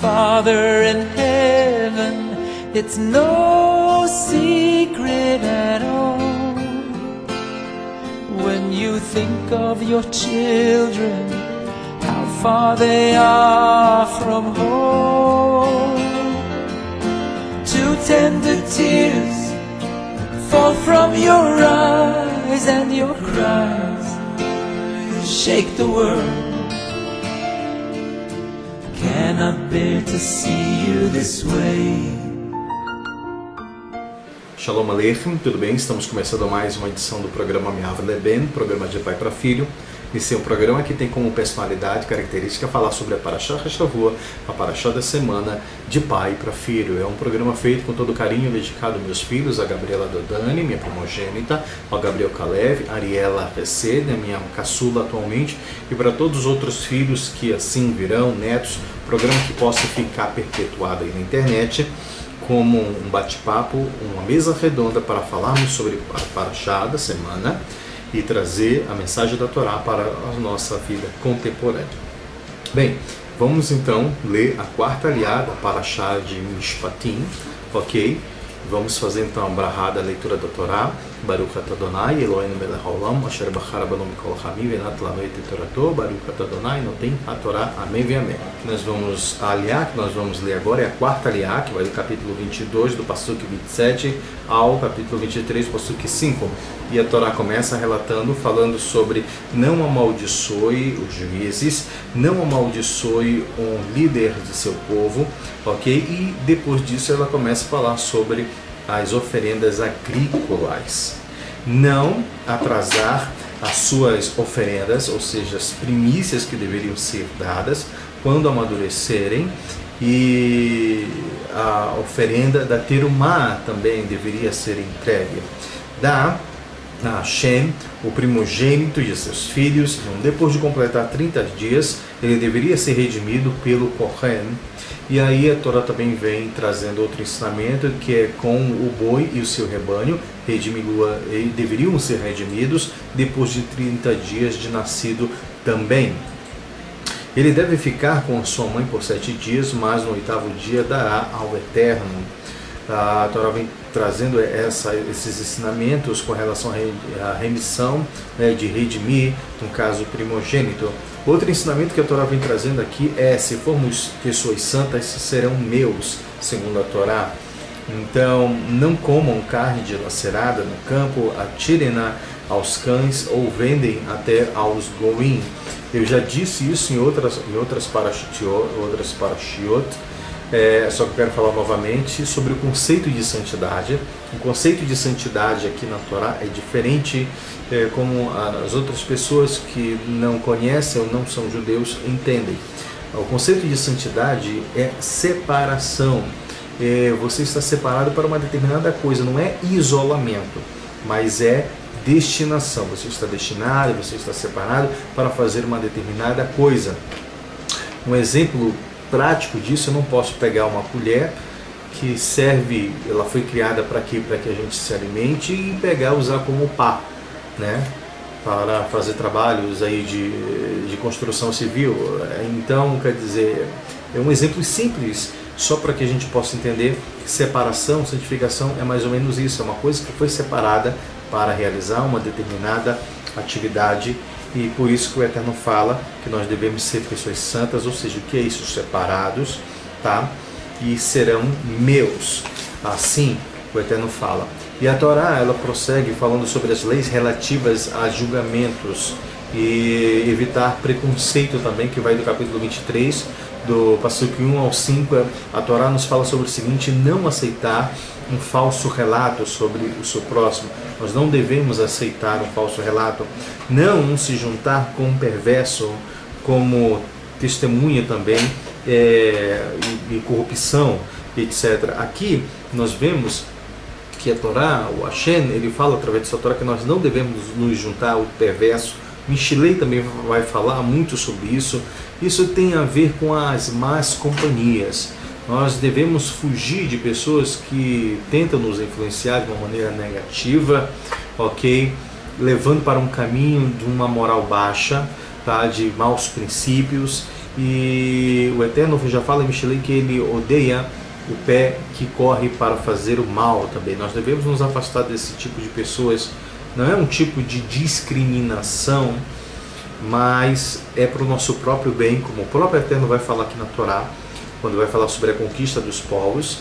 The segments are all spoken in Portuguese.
Father in heaven, it's no secret at all. When you think of your children, how far they are from home, two tender tears fall from your eyes, and your cries shake the world. Cannot bear to see you this way. Shalom Aleichem, tudo bem? Estamos começando mais uma edição do programa Me'av Leben, programa de pai para filho. Esse é um programa que tem como personalidade, característica, falar sobre a Parashá Hashavua, a Parashá da semana, de pai para filho. É um programa feito com todo carinho, dedicado aos meus filhos, a Gabriela Dodani, minha primogênita, ao Gabriel Kalev, a Ariela Resed, minha caçula atualmente, e para todos os outros filhos que assim virão, netos, programa que possa ficar perpetuado aí na internet, como um bate-papo, uma mesa redonda para falarmos sobre a Parashá da semana e trazer a mensagem da Torá para a nossa vida contemporânea. Bem, vamos então ler a quarta aliada, a Parashá de Mishpatim, ok? Vamos fazer então a brahá, a leitura da Torá. Baruch atah Adonai Eloheinu melech haolam asher bachar banu mikol hamim venat lanu et torato. Baruch atah Adonai noten haTorá. Amém e amém. Nós vamos a aliá que nós vamos ler agora é a quarta aliá, que vai do capítulo 22 do pasuk 27 ao capítulo 23 do pasuk 5. E a Torá começa relatando, falando sobre não amaldiçoe os juízes, não amaldiçoe um líder de seu povo, ok? E depois disso ela começa a falar sobre as oferendas agrícolas. Não atrasar as suas oferendas, ou seja, as primícias que deveriam ser dadas quando amadurecerem, e a oferenda da terumá também deveria ser entregue. Da a Hashem, o primogênito de seus filhos, depois de completar 30 dias, ele deveria ser redimido pelo Kohen. E aí a Torá também vem trazendo outro ensinamento, que é com o boi e o seu rebanho, deveriam ser redimidos depois de 30 dias de nascido também. Ele deve ficar com a sua mãe por 7 dias, mas no 8º dia dará ao Eterno. A Torá vem trazendo esses ensinamentos com relação à remissão, de redimir, no caso primogênito. Outro ensinamento que a Torá vem trazendo aqui é: se formos pessoas santas, serão meus, segundo a Torá. Então, não comam carne dilacerada no campo, atirem-na aos cães ou vendem até aos goim. Eu já disse isso em outras parashiot. Só que eu quero falar novamente sobre o conceito de santidade. O conceito de santidade aqui na Torá é diferente, como as outras pessoas que não conhecem ou não são judeus entendem. O conceito de santidade é separação. Você está separado para uma determinada coisa, não é isolamento, mas é destinação. Você está destinado, você está separado para fazer uma determinada coisa. Um exemplo prático disso: eu não posso pegar uma colher que serve, ela foi criada para quê? Para que a gente se alimente, e usar como pá, né? Para fazer trabalhos aí de construção civil. Então, quer dizer, é um exemplo simples, só para que a gente possa entender que separação, santificação é mais ou menos isso, é uma coisa que foi separada para realizar uma determinada atividade. E por isso que o Eterno fala que nós devemos ser pessoas santas, ou seja, o que é isso? Separados, tá? E serão meus. Assim o Eterno fala. E a Torá, ela prossegue falando sobre as leis relativas a julgamentos e evitar preconceito também, que vai do capítulo 23, do passuco 1 ao 5. A Torá nos fala sobre o seguinte: não aceitar um falso relato sobre o seu próximo. Nós não devemos aceitar um falso relato. Não se juntar com um perverso como testemunha também, e corrupção, etc. Aqui nós vemos que a Torá, o Hashem, ele fala através dessa Torá que nós não devemos nos juntar ao perverso. Michilei também vai falar muito sobre isso. Isso tem a ver com as más companhias. Nós devemos fugir de pessoas que tentam nos influenciar de uma maneira negativa, ok? Levando para um caminho de uma moral baixa, tá? De maus princípios. e o Eterno já fala em Michelei que ele odeia o pé que corre para fazer o mal também. Nós devemos nos afastar desse tipo de pessoas. Não é um tipo de discriminação, mas é para o nosso próprio bem, como o próprio Eterno vai falar aqui na Torá, quando vai falar sobre a conquista dos povos,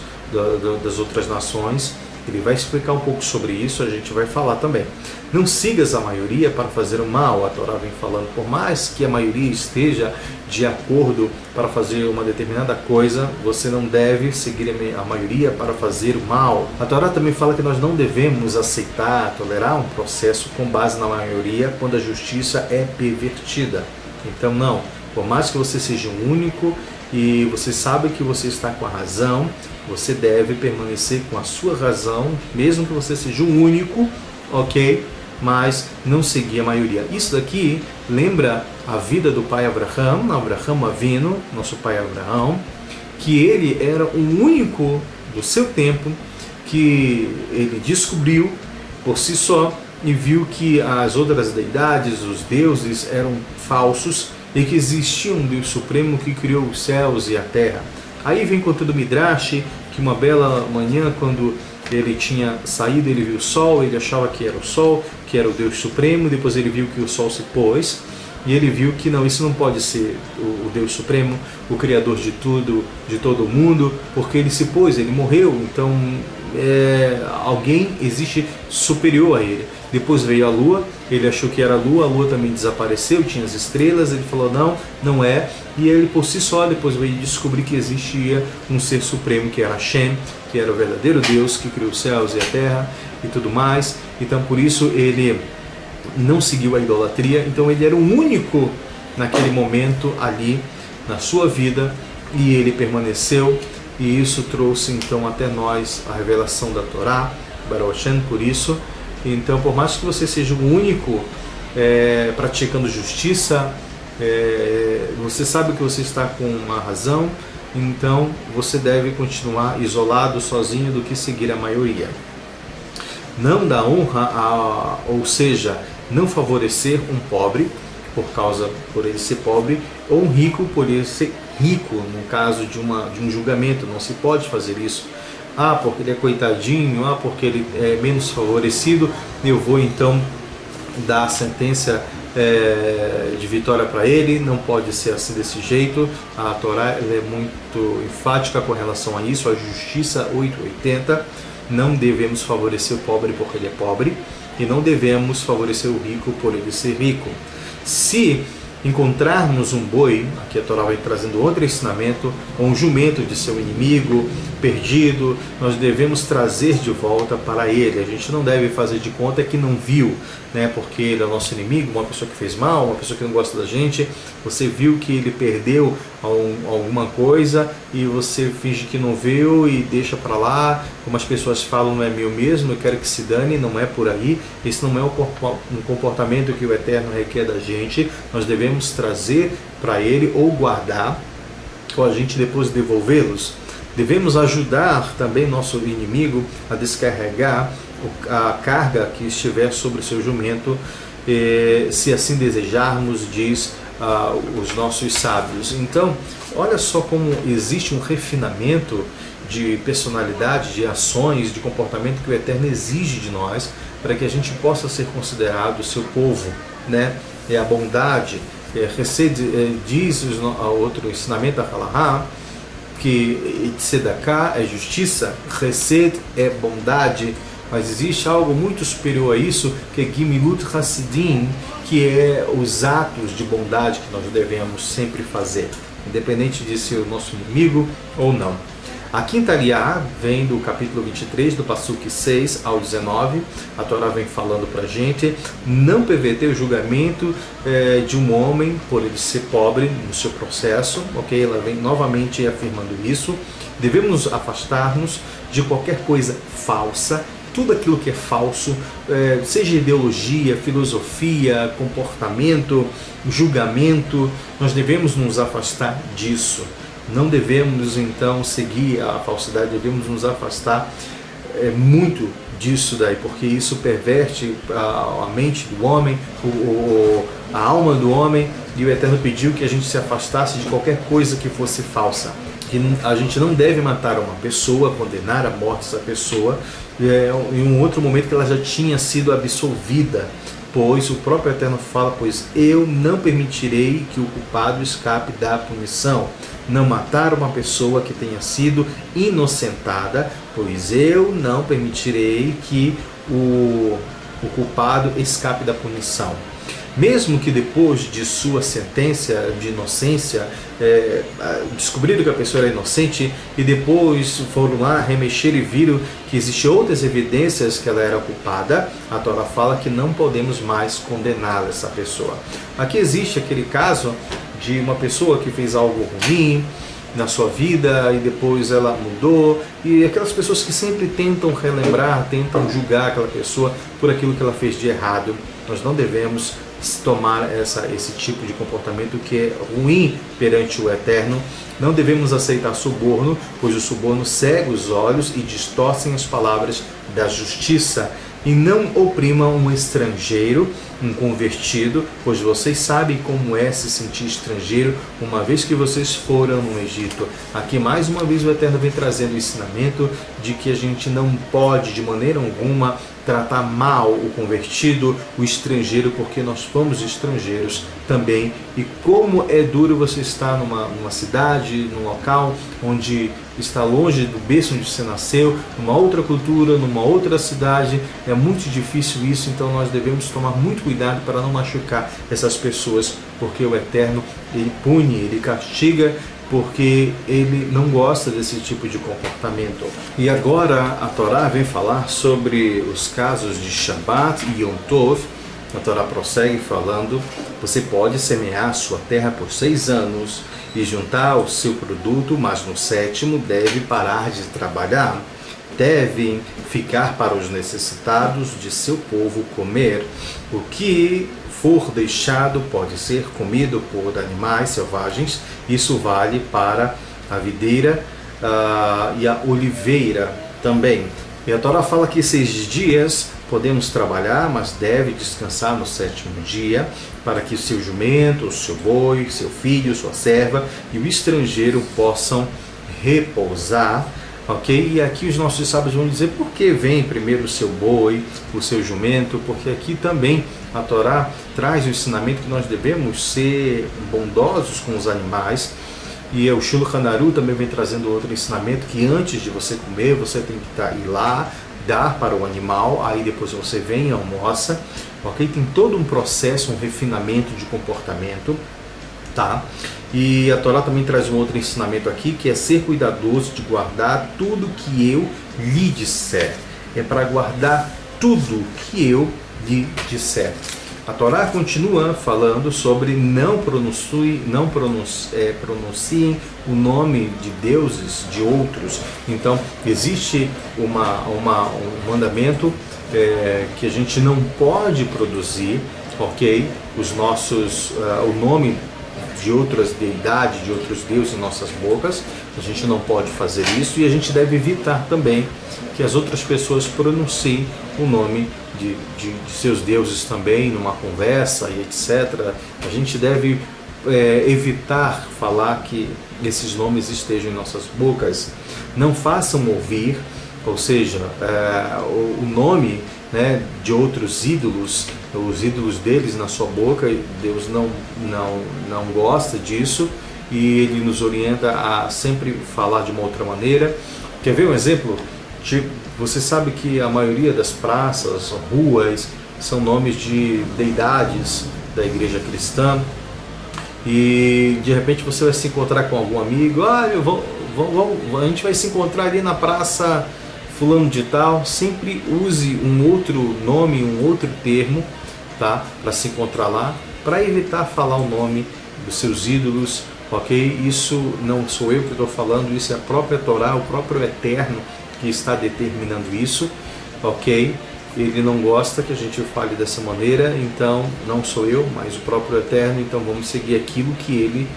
das outras nações. Ele vai explicar um pouco sobre isso, a gente vai falar também. Não sigas a maioria para fazer o mal, a Torá vem falando. Por mais que a maioria esteja de acordo para fazer uma determinada coisa, você não deve seguir a maioria para fazer o mal. A Torá também fala que nós não devemos aceitar, tolerar um processo com base na maioria quando a justiça é pervertida. Então não, por mais que você seja o único e você sabe que você está com a razão, você deve permanecer com a sua razão, mesmo que você seja o único, ok? Mas não seguir a maioria. Isso daqui lembra a vida do pai Abraham Avinu, nosso pai Abraão, que ele era o único do seu tempo que ele descobriu por si só e viu que as outras deidades, os deuses, eram falsos e que existia um Deus Supremo que criou os céus e a terra. Aí vem contando o Midrash que uma bela manhã, quando ele tinha saído, ele viu o sol, ele achava que era o sol, que era o Deus Supremo, depois ele viu que o sol se pôs, e ele viu que não, isso não pode ser o Deus Supremo, o Criador de tudo, de todo o mundo, porque ele se pôs, ele morreu, então alguém existe superior a ele. Depois veio a lua, ele achou que era a lua também desapareceu, tinha as estrelas, ele falou não, não é, e ele por si só depois veio descobrir que existia um ser supremo que era Hashem, que era o verdadeiro Deus que criou os céus e a terra e tudo mais. Então por isso ele não seguiu a idolatria, então ele era o único naquele momento ali na sua vida e ele permaneceu, e isso trouxe então até nós a revelação da Torá, Baruch Hashem, por isso. Então, por mais que você seja o único praticando justiça, você sabe que você está com uma razão, então você deve continuar isolado, sozinho, do que seguir a maioria. Não dar honra, ou seja, não favorecer um pobre por ele ser pobre, ou um rico por ele ser rico, no caso de um julgamento, não se pode fazer isso. Porque ele é coitadinho, porque ele é menos favorecido, eu vou então dar a sentença de vitória para ele. Não pode ser assim, desse jeito. A Torá é muito enfática com relação a isso, a justiça 880. Não devemos favorecer o pobre porque ele é pobre, e não devemos favorecer o rico por ele ser rico. Se encontrarmos um boi, aqui a Torá vai trazendo outro ensinamento, ou um jumento de seu inimigo perdido, nós devemos trazer de volta para ele. A gente não deve fazer de conta que não viu, né? Porque ele é o nosso inimigo, uma pessoa que fez mal, uma pessoa que não gosta da gente. Você viu que ele perdeu alguma coisa e você finge que não viu e deixa para lá. Como as pessoas falam, não é meu mesmo, eu quero que se dane. Não é por aí. Esse não é um comportamento que o Eterno requer da gente. Nós devemos trazer para ele ou guardar, ou a gente depois devolvê-los. Devemos ajudar também nosso inimigo a descarregar a carga que estiver sobre o seu jumento, se assim desejarmos, diz os nossos sábios. Então, olha só como existe um refinamento de personalidade, de ações, de comportamento que o Eterno exige de nós para que a gente possa ser considerado seu povo, né? É a bondade. Diz outro ensinamento da Halahá, que Tzedakah é justiça, Chesed é bondade, mas existe algo muito superior a isso, que é Gimilut Hassidim, que é os atos de bondade que nós devemos sempre fazer, independente de ser o nosso inimigo ou não. A quinta aliá vem do capítulo 23, do Passuque 6 ao 19. A Torá vem falando para a gente não perverter o julgamento de um homem por ele ser pobre no seu processo. Ok? Ela vem novamente afirmando isso. Devemos afastar-nos de qualquer coisa falsa, tudo aquilo que é falso, seja ideologia, filosofia, comportamento, julgamento. Nós devemos nos afastar disso. Não devemos então seguir a falsidade, devemos nos afastar muito disso daí, porque isso perverte a mente do homem, a alma do homem, e o Eterno pediu que a gente se afastasse de qualquer coisa que fosse falsa. Que a gente não deve matar uma pessoa, condenar à morte essa pessoa, em um outro momento que ela já tinha sido absolvida, pois o próprio Eterno fala, pois eu não permitirei que o culpado escape da punição. Não matar uma pessoa que tenha sido inocentada, pois eu não permitirei que o culpado escape da punição. Mesmo que depois de sua sentença de inocência, descobriram que a pessoa era inocente e depois foram lá remexer e viram que existiam outras evidências que ela era culpada, a Torá fala que não podemos mais condenar essa pessoa. Aqui existe aquele caso de uma pessoa que fez algo ruim na sua vida e depois ela mudou, e aquelas pessoas que sempre tentam relembrar, tentam julgar aquela pessoa por aquilo que ela fez de errado. Nós não devemos tomar esse tipo de comportamento que é ruim perante o Eterno. Não devemos aceitar suborno, pois o suborno cega os olhos e distorcem as palavras da justiça. E não oprimam um estrangeiro, um convertido, pois vocês sabem como é se sentir estrangeiro, uma vez que vocês foram no Egito. Aqui mais uma vez o Eterno vem trazendo o ensinamento de que a gente não pode de maneira alguma tratar mal o convertido, o estrangeiro, porque nós fomos estrangeiros também. E como é duro você estar numa cidade, num local onde está longe do berço onde você nasceu, numa outra cultura, numa outra cidade, é muito difícil isso, então nós devemos tomar muito cuidado para não machucar essas pessoas, porque o Eterno, ele pune, ele castiga, porque ele não gosta desse tipo de comportamento. E agora a Torá vem falar sobre os casos de Shabat e Yom Tov. A Torá prossegue falando: você pode semear sua terra por 6 anos e juntar o seu produto, mas no 7º deve parar de trabalhar. Devem ficar para os necessitados de seu povo comer. O que for deixado pode ser comido por animais selvagens. Isso vale para a videira e a oliveira também. E a Torá fala que 6 dias podemos trabalhar, mas deve descansar no 7º dia, para que o seu jumento, o seu boi, seu filho, sua serva e o estrangeiro possam repousar. Ok? E aqui os nossos sábios vão dizer por que vem primeiro o seu boi, o seu jumento, porque aqui também a Torá traz o ensinamento que nós devemos ser bondosos com os animais. E o Shulchan Aruch também vem trazendo outro ensinamento, que antes de você comer, você tem que ir lá, dar para o animal, aí depois você vem e almoça. Ok? Tem todo um processo, um refinamento de comportamento. Tá? E a Torá também traz um outro ensinamento aqui, que é ser cuidadoso de guardar tudo que eu lhe disser. É para guardar tudo que eu lhe disser. A Torá continua falando sobre não pronunciem o nome de deuses de outros. Então existe um mandamento que a gente não pode produzir, ok? O nome de outras deidades, de outros deuses em nossas bocas. A gente não pode fazer isso, e a gente deve evitar também que as outras pessoas pronunciem o nome de seus deuses também numa conversa e etc. A gente deve evitar falar que esses nomes estejam em nossas bocas. Não façam ouvir, ou seja, o nome, né, de outros ídolos, os ídolos deles na sua boca. Deus não gosta disso, e Ele nos orienta a sempre falar de uma outra maneira. Quer ver um exemplo? Você sabe que a maioria das praças, ruas, são nomes de deidades da igreja cristã, e de repente você vai se encontrar com algum amigo, a gente vai se encontrar ali na praça fulano de tal. Sempre use um outro nome, um outro termo, tá? Para se encontrar lá, para evitar falar o nome dos seus ídolos, ok? Isso não sou eu que estou falando, isso é a própria Torá, o próprio Eterno que está determinando isso, ok? Ele não gosta que a gente fale dessa maneira, então não sou eu, mas o próprio Eterno. Então vamos seguir aquilo que Ele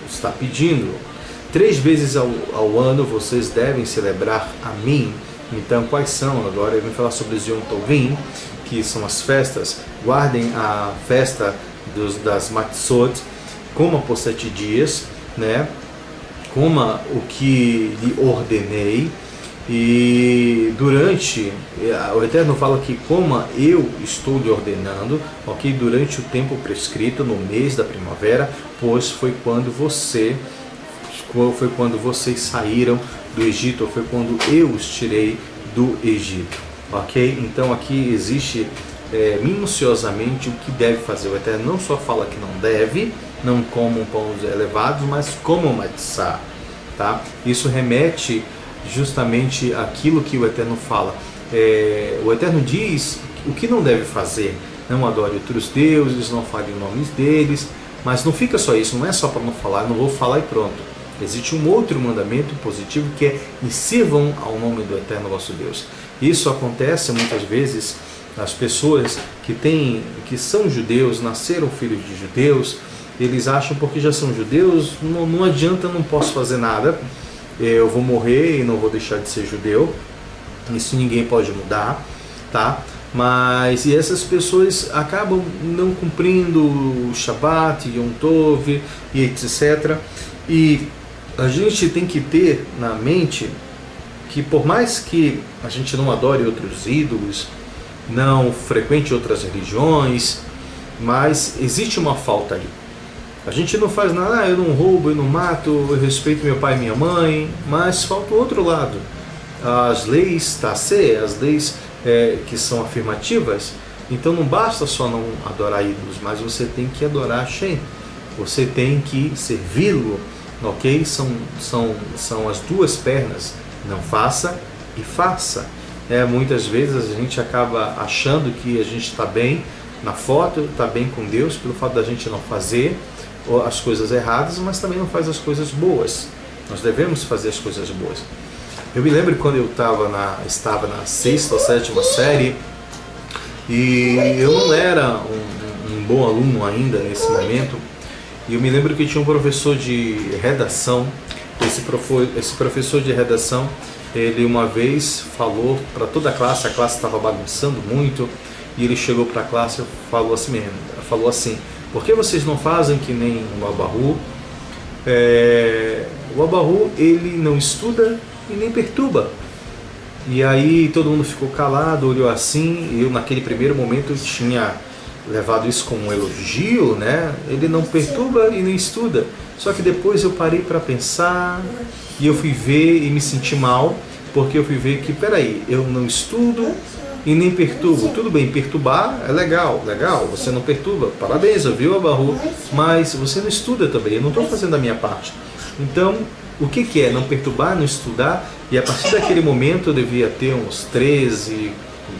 está pedindo. 3 vezes ao ano vocês devem celebrar a mim. Então, quais são? Agora eu vou falar sobre os Yom Tovim, que são as festas. Guardem a festa das Matzot, coma por 7 dias, né? Coma o que lhe ordenei. E durante, o Eterno fala que coma eu estou lhe ordenando, ok? Durante o tempo prescrito, no mês da primavera, pois foi quando vocês saíram do Egito, foi quando eu os tirei do Egito, ok? Então aqui existe minuciosamente o que deve fazer. O Eterno não só fala que não deve, não comam pães elevados, mas comam matzá, tá? Isso remete justamente aquilo que o Eterno fala. O Eterno diz o que não deve fazer: não adore outros deuses, não fale em nomes deles. Mas não fica só isso, não é só para não falar, não vou falar e pronto. Existe um outro mandamento positivo que é: e sirvam ao nome do Eterno vosso Deus. Isso acontece muitas vezes, as pessoas que são judeus, nasceram filhos de judeus, eles acham porque já são judeus, não adianta, não posso fazer nada, eu vou morrer e não vou deixar de ser judeu. Isso ninguém pode mudar, tá? Mas e essas pessoas acabam não cumprindo o Shabat, Yom Tov e etc. E a gente tem que ter na mente que, por mais que a gente não adore outros ídolos, não frequente outras religiões, mas existe uma falta aí. A gente não faz nada, eu não roubo, eu não mato, eu respeito meu pai e minha mãe, mas falta o outro lado. As leis Tassé, as leis que são afirmativas, então não basta só não adorar ídolos, mas você tem que adorar Hashem, você tem que servi-lo, ok? São as duas pernas, não faça e faça. Muitas vezes a gente acaba achando que a gente está bem na foto, está bem com Deus, pelo fato da gente não fazer as coisas erradas, mas também não faz as coisas boas. Nós devemos fazer as coisas boas. Eu me lembro quando eu estava na 6ª ou 7ª série, e eu não era um bom aluno ainda nesse momento, e eu me lembro que tinha um professor de redação. Esse professor de redação, ele uma vez falou para toda a classe estava bagunçando muito, e ele chegou para a classe e falou assim: por que vocês não fazem que nem o Abahu? O Abahu, ele não estuda e nem perturba. E aí todo mundo ficou calado, olhou assim. Eu naquele primeiro momento eu tinha levado isso como um elogio, né? Ele não perturba e nem estuda. Só que depois eu parei para pensar e eu fui ver e me senti mal, porque eu fui ver que, peraí, eu não estudo e nem perturbo. Tudo bem, perturbar é legal, você não perturba, parabéns, ouviu, Abahu? Mas você não estuda também, eu não estou fazendo a minha parte. Então, o que é não perturbar, não estudar? E a partir daquele momento eu devia ter uns 13,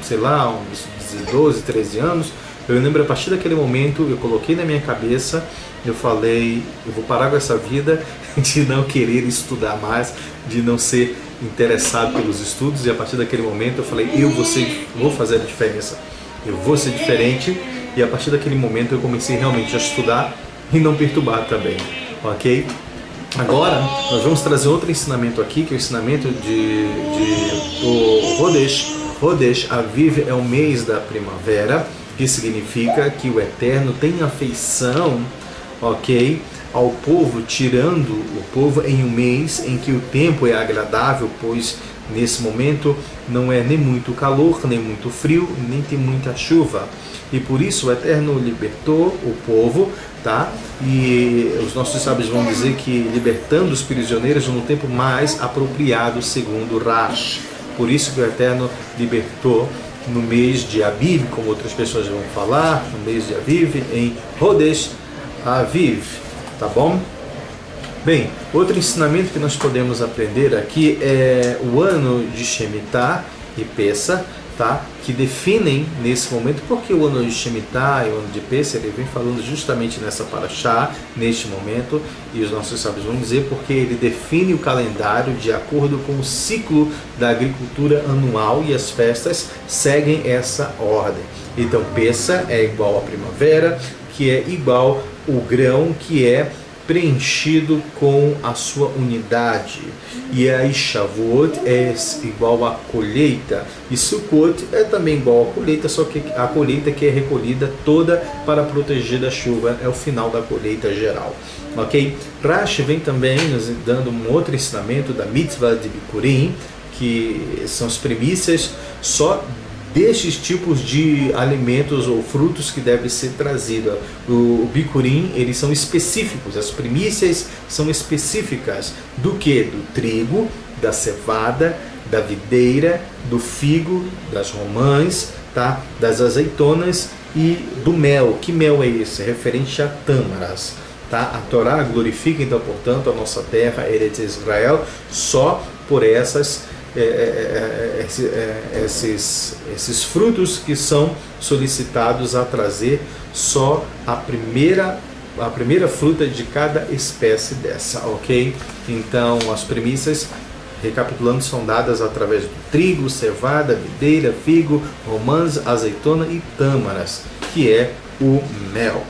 sei lá, uns 12, 13 anos. Eu lembro, a partir daquele momento eu coloquei na minha cabeça, eu falei: eu vou parar com essa vida de não querer estudar mais, de não ser interessado pelos estudos. E a partir daquele momento eu falei: vou fazer a diferença, eu vou ser diferente. E a partir daquele momento eu comecei realmente a estudar e não perturbar também, ok? Agora nós vamos trazer outro ensinamento aqui, que é o ensinamento do Rodesh Aviv, é o mês da primavera, que significa que o Eterno tem afeição, ok, ao povo, tirando o povo em um mês em que o tempo é agradável, pois nesse momento não é nem muito calor, nem muito frio, nem tem muita chuva. E por isso o Eterno libertou o povo, tá? E os nossos sábios vão dizer que libertando os prisioneiros no tempo mais apropriado, segundo Rash. Por isso que o Eterno libertou no mês de Aviv, como outras pessoas vão falar, no mês de Aviv, em Rodesh Aviv, tá bom? Bem, outro ensinamento que nós podemos aprender aqui é o ano de Shemitah e Pessa, tá? Que definem nesse momento, porque o ano de Shemitah e o ano de Pessa, ele vem falando justamente nessa paraxá, neste momento, e os nossos sábios vão dizer porque ele define o calendário de acordo com o ciclo da agricultura anual, e as festas seguem essa ordem. Então Pessa é igual à primavera, que é igual o grão, que é preenchido com a sua unidade. E aí Shavuot é igual a colheita, e Sukkot é também igual a colheita, só que a colheita que é recolhida toda para proteger da chuva, é o final da colheita geral. Ok? Rashi vem também nos dando um outro ensinamento da mitzvah de Bikurim, que são as primícias só destes tipos de alimentos ou frutos que devem ser trazidos. O Bikurim, eles são específicos, as primícias são específicas do que? Do trigo, da cevada, da videira, do figo, das romãs, tá? Das azeitonas e do mel. Que mel é esse? Referente a tâmaras. Tá? A Torá glorifica então, portanto, a nossa terra, Eretz Israel, só por esses frutos que são solicitados a trazer só a primeira fruta de cada espécie dessa, ok? Então, as primícias, recapitulando, são dadas através do trigo, cevada, videira, figo, romãs, azeitona e tâmaras, que é o mel.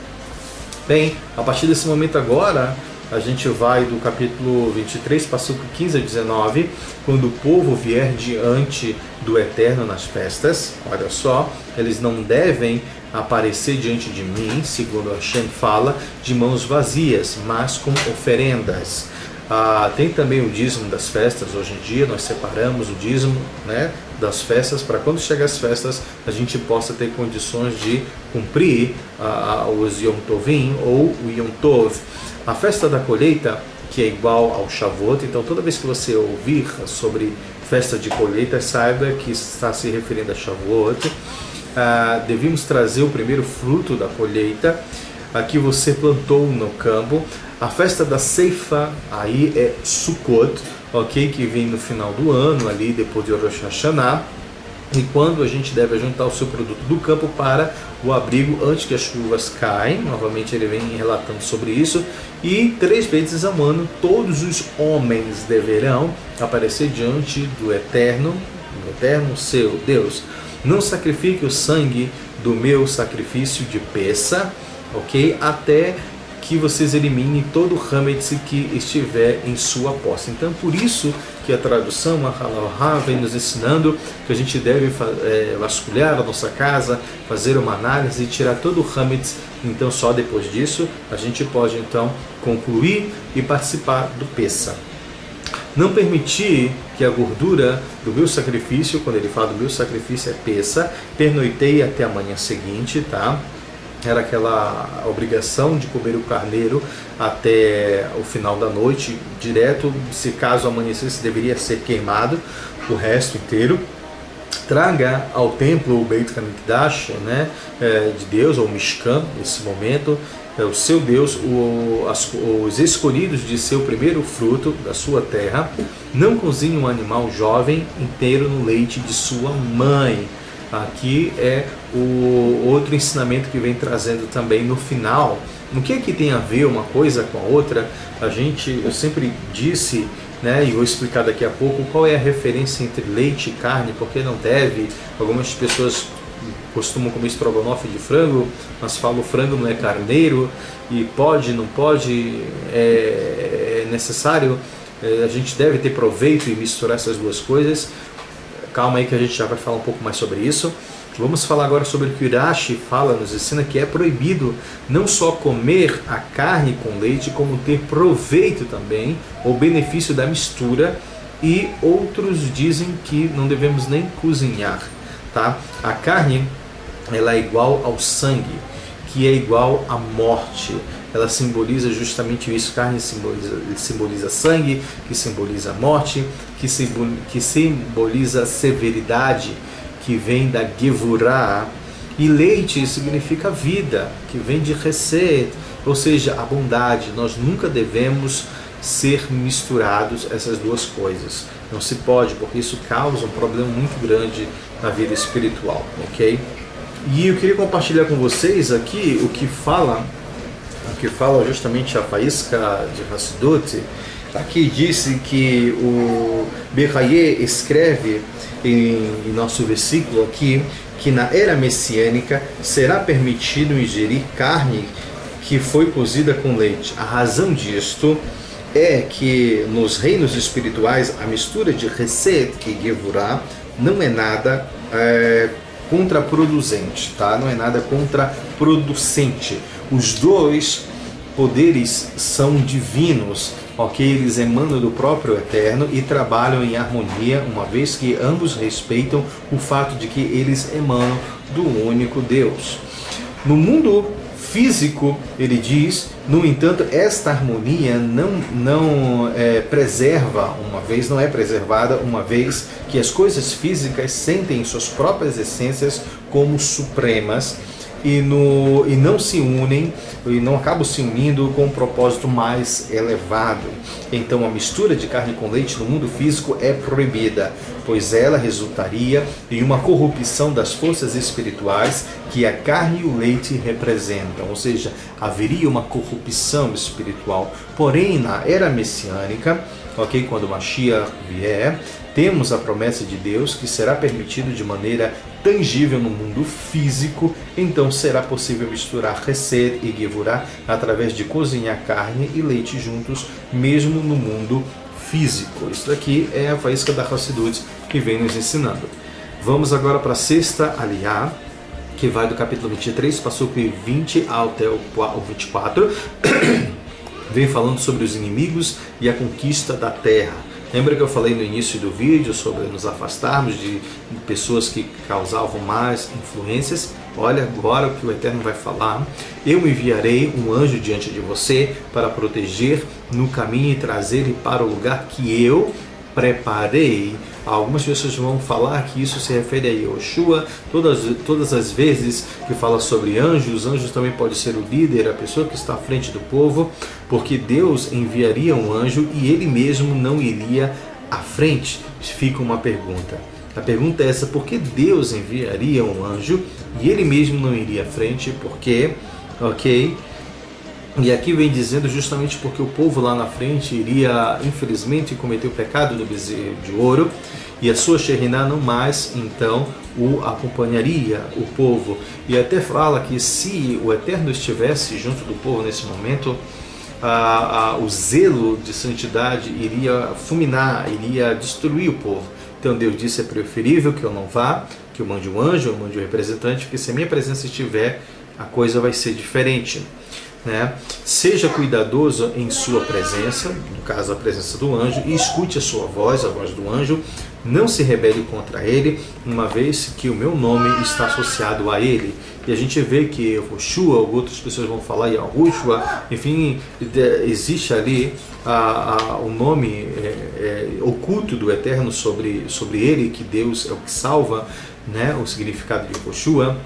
Bem, a partir desse momento agora, a gente vai do capítulo 23, versículo 15 a 19, quando o povo vier diante do Eterno nas festas. Olha só, eles não devem aparecer diante de mim, segundo Hashem fala, de mãos vazias, mas com oferendas. Tem também o dízimo das festas. Hoje em dia nós separamos o dízimo, né, das festas, para quando chegar as festas a gente possa ter condições de cumprir os Yom Tovim ou o Yom Tov. A festa da colheita, que é igual ao Shavuot, então toda vez que você ouvir sobre festa de colheita, saiba que está se referindo a Shavuot. Devemos trazer o primeiro fruto da colheita que você plantou no campo. A festa da ceifa aí é Sukkot, ok? Que vem no final do ano, ali depois de Rosh Hashanah, e quando a gente deve juntar o seu produto do campo para o abrigo antes que as chuvas caem. Novamente ele vem relatando sobre isso. E 3 vezes ao ano todos os homens deverão aparecer diante do Eterno seu Deus. Não sacrifique o sangue do meu sacrifício de peça, ok? Até que vocês eliminem todo o hametz que estiver em sua posse. Então, por isso que a tradução, a Halahá, vem nos ensinando que a gente deve vasculhar a nossa casa, fazer uma análise e tirar todo o hametz. Então, só depois disso, a gente pode, então, concluir e participar do Pessa. Não permitir que a gordura do meu sacrifício, quando ele fala do meu sacrifício é Pessa, pernoiteie até a manhã seguinte, tá? Era aquela obrigação de comer o carneiro até o final da noite, direto. Se caso amanhecesse, deveria ser queimado o resto inteiro. Traga ao templo o Beit HaMikdash, né, de Deus, ou Mishkan, nesse momento, o seu Deus, os escolhidos de seu primeiro fruto da sua terra. Não cozinhe um animal jovem inteiro no leite de sua mãe. Aqui é o outro ensinamento que vem trazendo também no final. O que é que tem a ver uma coisa com a outra? Eu sempre disse, né, e vou explicar daqui a pouco qual é a referência entre leite e carne, porque não deve. Algumas pessoas costumam comer estrogonofe de frango, mas falam frango não é carneiro, e pode, não pode, é necessário, a gente deve ter proveito e misturar essas duas coisas. Calma aí que a gente já vai falar um pouco mais sobre isso. Vamos falar agora sobre o que o Rashi fala, nos ensina que é proibido não só comer a carne com leite, como ter proveito também, ou benefício da mistura, e outros dizem que não devemos nem cozinhar, tá? A carne, ela é igual ao sangue, que é igual à morte. Ela simboliza justamente isso. Carne simboliza sangue, que simboliza morte, que simboliza severidade, que vem da Gevurah, e leite significa vida, que vem de Hesed, ou seja, a bondade. Nós nunca devemos ser misturados essas duas coisas. Não se pode, porque isso causa um problema muito grande na vida espiritual, ok? E eu queria compartilhar com vocês aqui o que fala justamente a faísca de Hassidut. Aqui disse que o Bechaye escreve em nosso versículo aqui que na era messiânica será permitido ingerir carne que foi cozida com leite. A razão disto é que nos reinos espirituais a mistura de Hesed e Gevurah não é nada contraproducente, tá? Não é nada contraproducente. Os dois poderes são divinos, ok? Eles emanam do próprio Eterno e trabalham em harmonia, uma vez que ambos respeitam o fato de que eles emanam do único Deus. No mundo físico, ele diz, no entanto, esta harmonia não é preservada, uma vez que as coisas físicas sentem suas próprias essências como supremas e não se unem, e não acabam se unindo com um propósito mais elevado. Então a mistura de carne com leite no mundo físico é proibida, pois ela resultaria em uma corrupção das forças espirituais que a carne e o leite representam, ou seja, haveria uma corrupção espiritual. Porém, na era messiânica, ok, quando o Mashiach vier, temos a promessa de Deus que será permitido de maneira tangível no mundo físico, então será possível misturar Hesed e Gevurah através de cozinhar carne e leite juntos, mesmo no mundo físico. Isso daqui é a faísca da Hassidut que vem nos ensinando. Vamos agora para a sexta aliá, que vai do capítulo 23, passou por 20 até o 24, vem falando sobre os inimigos e a conquista da terra. Lembra que eu falei no início do vídeo sobre nos afastarmos de pessoas que causavam más influências? Olha agora o que o Eterno vai falar. Eu enviarei um anjo diante de você para proteger no caminho e trazer-lhe para o lugar que eu preparei. Algumas pessoas vão falar que isso se refere a Yoshua. Todas as vezes que fala sobre anjos, os anjos também pode ser o líder, a pessoa que está à frente do povo, porque Deus enviaria um anjo e ele mesmo não iria à frente. Fica uma pergunta. A pergunta é essa: por que Deus enviaria um anjo e ele mesmo não iria à frente? Porque, ok? E aqui vem dizendo justamente porque o povo lá na frente iria, infelizmente, cometer o pecado do bezerro de ouro, e a sua Shekhinah não mais, então, o acompanharia, o povo. E até fala que se o Eterno estivesse junto do povo nesse momento, o zelo de santidade iria fulminar, iria destruir o povo. Então Deus disse: é preferível que eu não vá, que eu mande um anjo, eu mande um representante, porque se a minha presença estiver, a coisa vai ser diferente. Né? Seja cuidadoso em sua presença, no caso a presença do anjo, e escute a sua voz, a voz do anjo. Não se rebele contra ele, uma vez que o meu nome está associado a ele. E a gente vê que Yoshua, outras pessoas vão falar Yahushua, enfim, existe ali o nome oculto do Eterno sobre ele, que Deus é o que salva, né? O significado de Yoshua.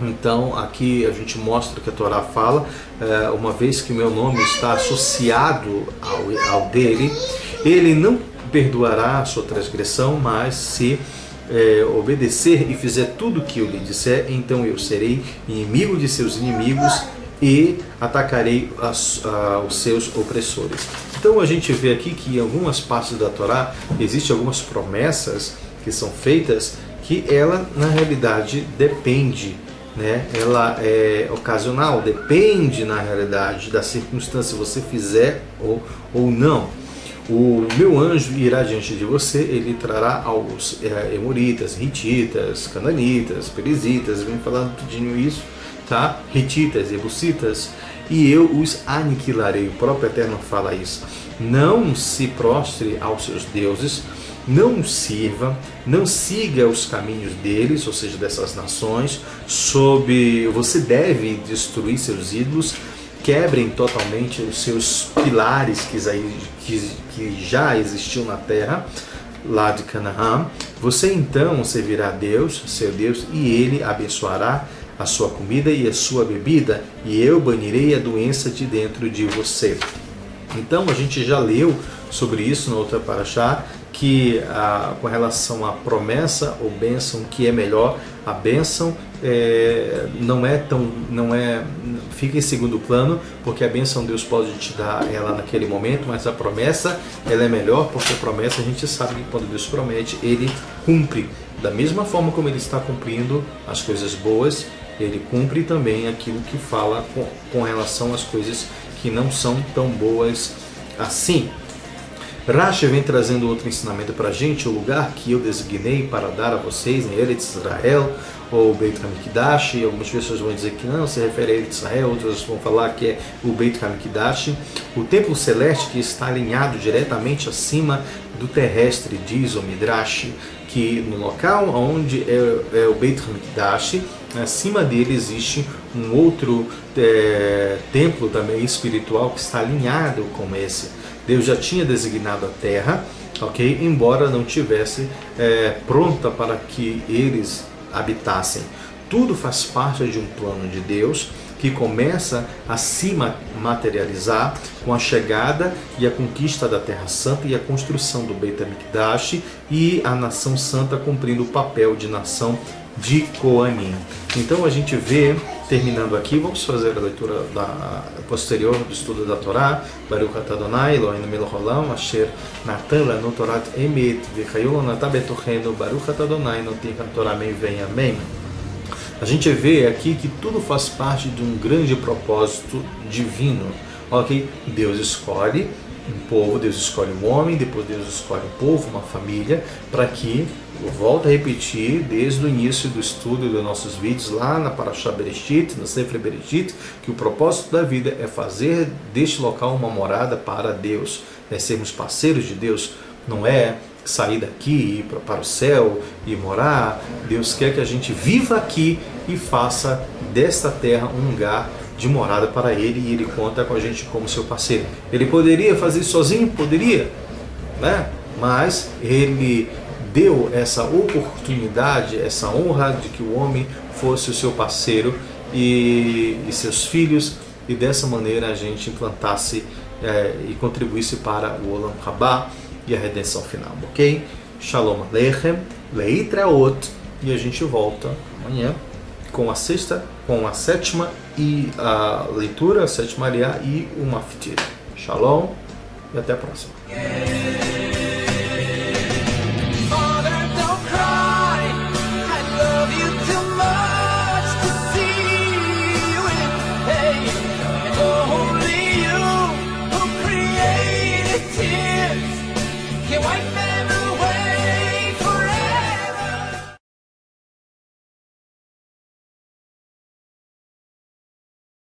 Então aqui a gente mostra que a Torá fala, uma vez que o meu nome está associado ao dele, ele não perdoará a sua transgressão, mas se obedecer e fizer tudo o que eu lhe disser, então eu serei inimigo de seus inimigos e atacarei os seus opressores. Então a gente vê aqui que em algumas partes da Torá existem algumas promessas que são feitas que ela na realidade depende, né? Ela é ocasional, depende na realidade da circunstância, se você fizer ou não. O meu anjo irá diante de você, ele trará aos Emoritas, Hititas, Cananitas, Perizitas, vem falando tudinho isso, tá? Hititas, Ebusitas, e eu os aniquilarei. O próprio Eterno fala isso. Não se prostre aos seus deuses, não os sirva, não siga os caminhos deles, ou seja, dessas nações. Você deve destruir seus ídolos, quebrem totalmente os seus pilares que já existiam na terra, lá de Canaã. Você então servirá a Deus, seu Deus, e ele abençoará a sua comida e a sua bebida, e eu banirei a doença de dentro de você. Então a gente já leu sobre isso na outra paraxá, que com relação à promessa ou bênção, que é melhor, a bênção fica em segundo plano, porque a bênção Deus pode te dar ela naquele momento, mas a promessa ela é melhor, porque a promessa a gente sabe que quando Deus promete, ele cumpre. Da mesma forma como ele está cumprindo as coisas boas ele cumpre também aquilo que fala com relação às coisas que não são tão boas assim. Rashi vem trazendo outro ensinamento para a gente: o lugar que eu designei para dar a vocês em Eretz Israel, ou Beit HaMikdash. Algumas pessoas vão dizer que não se refere a Eretz Israel, outras vão falar que é o Beit HaMikdash, o templo celeste que está alinhado diretamente acima do terrestre. Diz o Midrash que no local onde é o Beit HaMikdash, acima dele existe um outro templo também espiritual que está alinhado com esse. Deus já tinha designado a terra, ok? Embora não tivesse pronta para que eles habitassem. Tudo faz parte de um plano de Deus que começa a se materializar com a chegada e a conquista da Terra Santa e a construção do Beit HaMikdash e a nação santa cumprindo o papel de nação de Koanim. Então a gente vê, terminando aqui, vamos fazer a leitura posterior do estudo da Torá. Baruch atah Adonai Eloheinu melech haolam asher natan lanu torat emet v'chayol natan betochenu Baruch atah Adonai noten Torah amém vem amém. A gente vê aqui que tudo faz parte de um grande propósito divino. Ok? Deus escolhe um povo, Deus escolhe um homem, depois Deus escolhe um povo, uma família, para que, eu volto a repetir, desde o início do estudo dos nossos vídeos, lá na Parashá Bereshit, na Sefer Bereshit, que o propósito da vida é fazer deste local uma morada para Deus, é sermos parceiros de Deus, não é sair daqui e ir para o céu e morar. Deus quer que a gente viva aqui e faça desta terra um lugar de morada para Ele, e Ele conta com a gente como seu parceiro. Ele poderia fazer isso sozinho? Poderia, né? Mas Ele deu essa oportunidade, essa honra de que o homem fosse o seu parceiro e seus filhos, e dessa maneira a gente implantasse e contribuísse para o Olam Rabá e a redenção final, ok? Shalom Aleichem, Leitraot, e a gente volta amanhã com a sétima e a leitura, a sétima aliá e o maftir. Shalom e até a próxima.